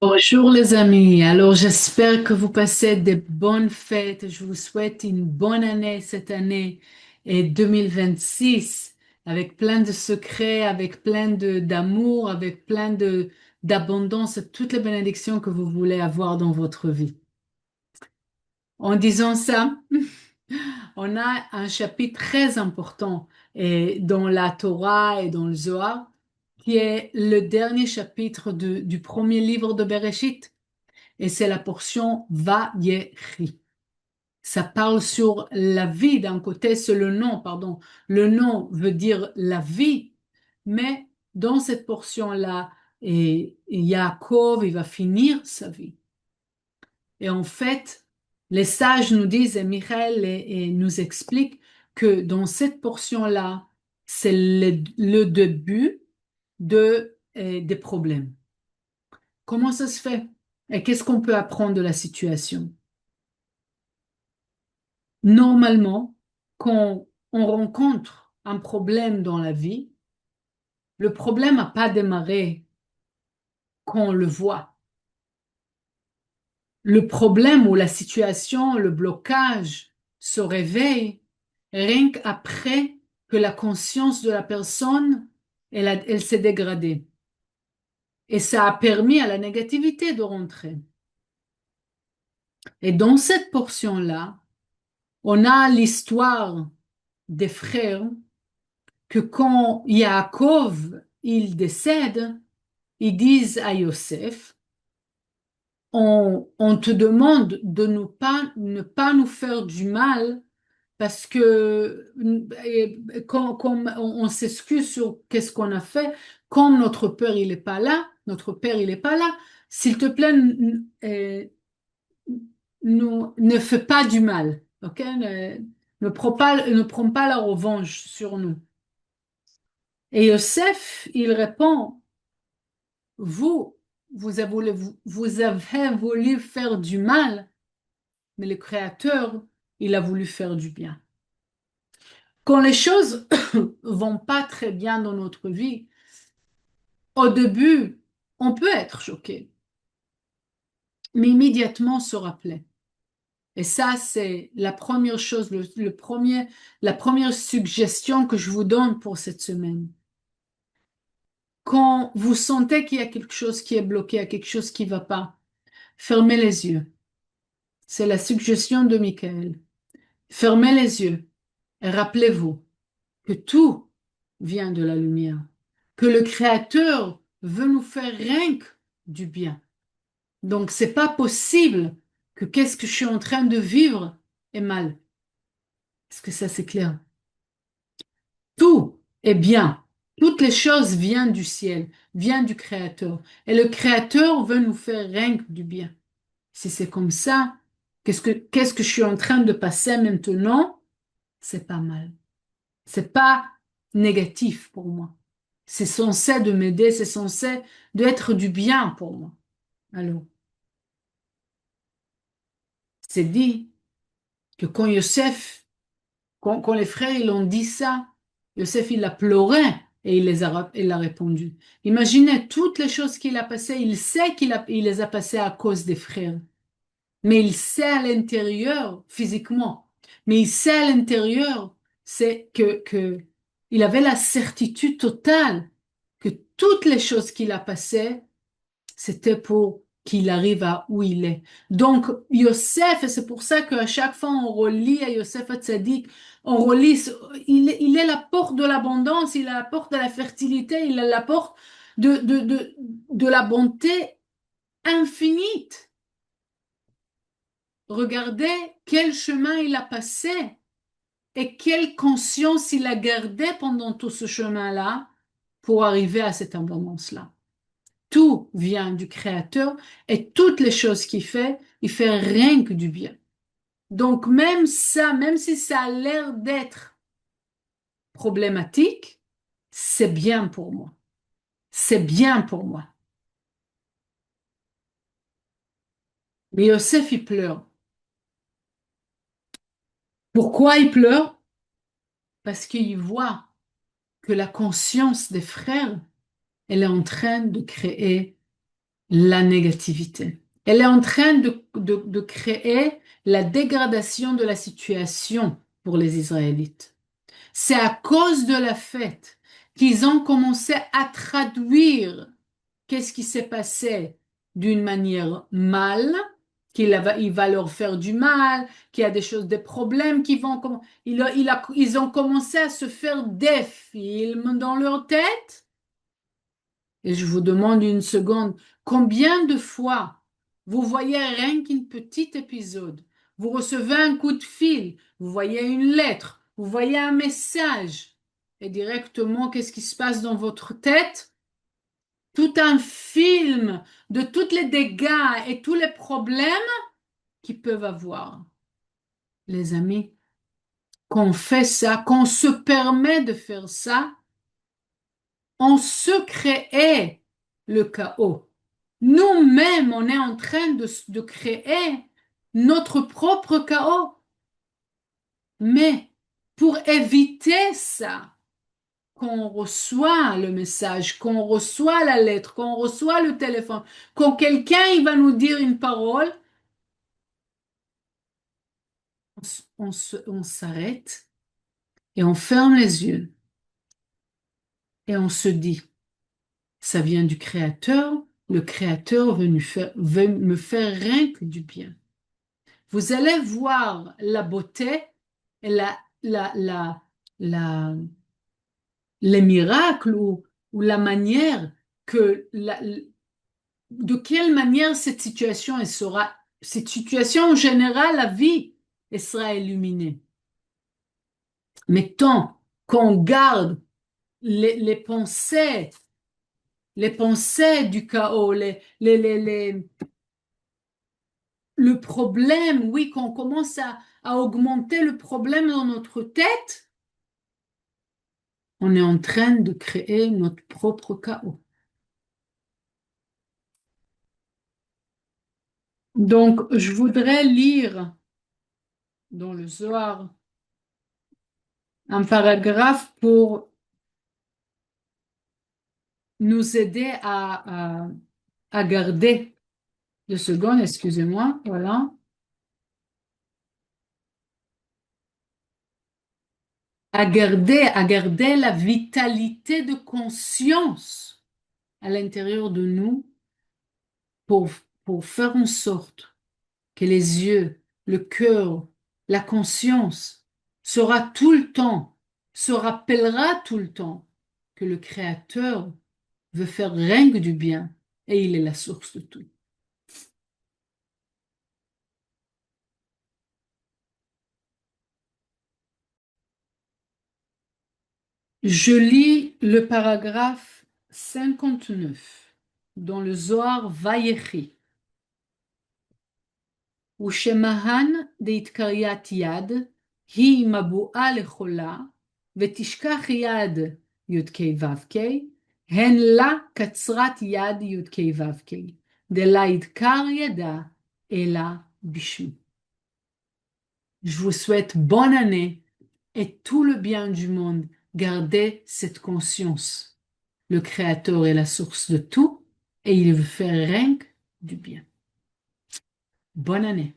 Bonjour les amis, alors j'espère que vous passez des bonnes fêtes. Je vous souhaite une bonne année cette année et 2026 avec plein de secrets, avec plein d'amour, avec plein d'abondance, toutes les bénédictions que vous voulez avoir dans votre vie. En disant ça, on a un chapitre très important dans la Torah et dans le Zohar qui est le dernier chapitre du premier livre de Bereshit. Et c'est la portion Vayechi. Ça parle sur la vie d'un côté, c'est le nom, pardon. Le nom veut dire la vie, mais dans cette portion-là, Yaakov, il va finir sa vie. Et en fait, les sages nous disent, et Michael et nous explique que dans cette portion-là, c'est le début des problèmes. Comment ça se fait? Et qu'est-ce qu'on peut apprendre de la situation? Normalement, quand on rencontre un problème dans la vie, le problème n'a pas démarré quand on le voit. Le problème ou la situation, le blocage se réveille rien qu'après que la conscience de la personne, elle s'est dégradée. Et ça a permis à la négativité de rentrer. Et dans cette portion-là, on a l'histoire des frères que quand Yaakov, il décède, ils disent à Yosef, on te demande de ne pas nous faire du mal parce que quand on s'excuse sur qu'est-ce qu'on a fait, comme notre père il est pas là, notre père il est pas là, s'il te plaît, ne fais pas du mal, ok? Ne prends pas la revanche sur nous. Et Yosef, il répond, vous, vous avez voulu faire du mal, mais le Créateur, il a voulu faire du bien. Quand les choses vont pas très bien dans notre vie, au début, on peut être choqué, mais immédiatement se rappeler. Et ça, c'est la première chose, la première suggestion que je vous donne pour cette semaine. Quand vous sentez qu'il y a quelque chose qui est bloqué, quelque chose qui ne va pas, fermez les yeux. C'est la suggestion de Michael. Fermez les yeux et rappelez-vous que tout vient de la lumière, que le Créateur veut nous faire rien que du bien. Donc, c'est pas possible que qu'est-ce que je suis en train de vivre est mal. Est-ce que ça c'est clair? Tout est bien. Toutes les choses viennent du ciel, viennent du Créateur. Et le Créateur veut nous faire rien que du bien. Si c'est comme ça, qu'est-ce que je suis en train de passer maintenant? C'est pas mal. C'est pas négatif pour moi. C'est censé de m'aider, c'est censé d'être du bien pour moi. Alors, c'est dit que quand Yosef, quand les frères ils ont dit ça, Yosef il a pleuré et il a répondu. Imaginez toutes les choses qu'il a passées. Il sait il les a passées à cause des frères. Mais il sait à l'intérieur, physiquement, mais il sait à l'intérieur, c'est que il avait la certitude totale que toutes les choses qu'il a passées, c'était pour qu'il arrive à où il est. Donc, Yosef, et c'est pour ça qu'à chaque fois on relit à Yosef Hatzadik, on relit, il est la porte de l'abondance, il est la porte de la fertilité, il est la porte de la bonté infinie. Regardez quel chemin il a passé et quelle conscience il a gardé pendant tout ce chemin-là pour arriver à cette abondance-là. Tout vient du Créateur et toutes les choses qu'il fait, il fait rien que du bien. Donc même ça, même si ça a l'air d'être problématique, c'est bien pour moi. C'est bien pour moi. Mais Yosef, il pleure. Pourquoi il pleure? Parce qu'il voit que la conscience des frères elle est en train de créer la négativité. Elle est en train de créer la dégradation de la situation pour les Israélites. C'est à cause de la fête qu'ils ont commencé à traduire qu'est-ce qui s'est passé d'une manière mal, il va leur faire du mal, qu'il y a des choses, des problèmes qui vont... Ils ont commencé à se faire des films dans leur tête. Et je vous demande une seconde, combien de fois vous voyez rien qu'un petit épisode, vous recevez un coup de fil, vous voyez une lettre, vous voyez un message, et directement, qu'est-ce qui se passe dans votre tête? Tout un film de tous les dégâts et tous les problèmes qu'ils peuvent avoir. Les amis, qu'on fait ça, qu'on se permet de faire ça, on se crée le chaos. Nous-mêmes, on est en train de créer notre propre chaos. Mais pour éviter ça, qu'on reçoit le message, qu'on reçoit la lettre, qu'on reçoit le téléphone, quand quelqu'un il va nous dire une parole, on s'arrête et on ferme les yeux et on se dit, ça vient du Créateur, le Créateur veut me faire rien que du bien. Vous allez voir la beauté et la, la, la, les miracles ou la manière de quelle manière cette situation cette situation en général, la vie, elle sera illuminée. Mais tant qu'on garde les les pensées du chaos, le problème, oui, qu'on commence à augmenter le problème dans notre tête, on est en train de créer notre propre chaos. Donc, je voudrais lire dans le Zohar un paragraphe pour nous aider à garder, 2 secondes, excusez-moi, voilà, à garder la vitalité de conscience à l'intérieur de nous pour, pour faire en sorte que les yeux, le cœur, la conscience sera tout le temps, se rappellera tout le temps que le Créateur veut faire rien que du bien et il est la source de tout. Je lis le paragraphe 59 dans le Zohar Vayechi. ושמהן דהתקריית יד היא מבואה לחולה ותשכח יד י"ק ו"ק הן לה קצרת יד י"ק ו"ק דלה ידקר ידה אלא בשמו. Je vous souhaite bonne année et tout le bien du monde. Gardez cette conscience. Le Créateur est la source de tout et il veut faire rien que du bien. Bonne année.